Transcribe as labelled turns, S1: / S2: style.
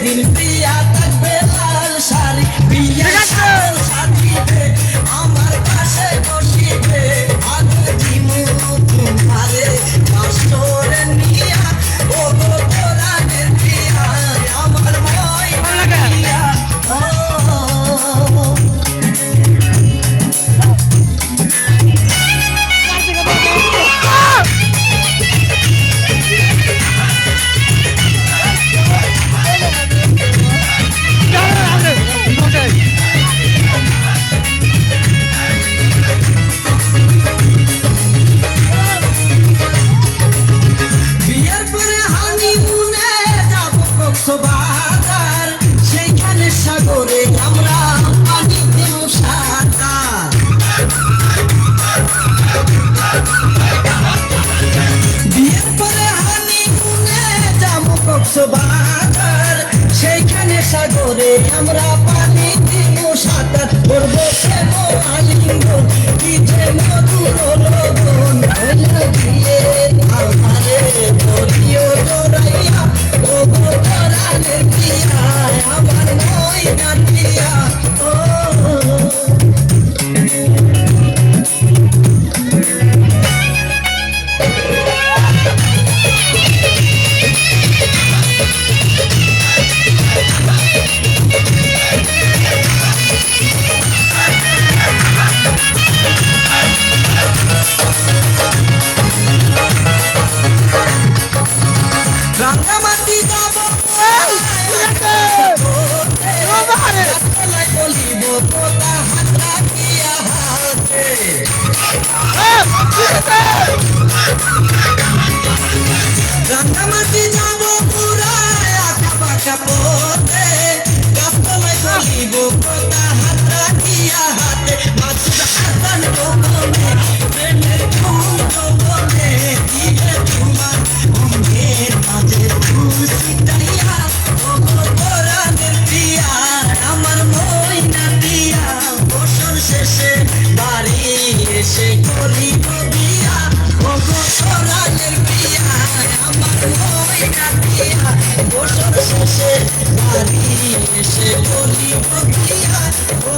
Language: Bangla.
S1: সেদিন প্রিয়া থাকবে লাল শাড়ি প্রিয়া সাজিবে আমার পাশে বসিবে আগে দিমু তোমারে কাষ্টরে নিয়া ও গো তোরানের প্রিয়া আমার ময়না প্রিয়া ও বাজার সেইখানে সাগরে আমরা পানি দেব সাঁতার বিয়ের পরে হানিমুনে যাবো কক্সবাজার সেইখানে সাগরে আমরা পানি দেব সাঁতার করবো প্রেম আলিঙ্গন কি যে মধুর লগন হইল দিয়ে আমারে বলিও তোরাইয়া ও গো তোরানের প্রিয়া আমার ময়না প্রিয়া ও রাঙ্গামাটি যাব বলিব তোতা হাত রাখিয়া হাতে রাঙ্গামাটি যাব পুরায় আঁকা বাঁকা পথে গাছতলায় বলিব তোতা হাত রাখিয়া হাতে মাছুর হাসান গোপনে প্রেমের ফুল গোপনে দিলে তোমার অঙ্গের মাঝে খুশি তাইয়া ও গো তোরানের প্রিয়া আমার ময়না প্রিয়া বছর শেষে বাড়ি এসে করিব বিয়া ও গো তোরানের প্রিয়া আমার ময়না প্রিয়া বছর শেষে বাড়ি এসে করিব বিয়া ও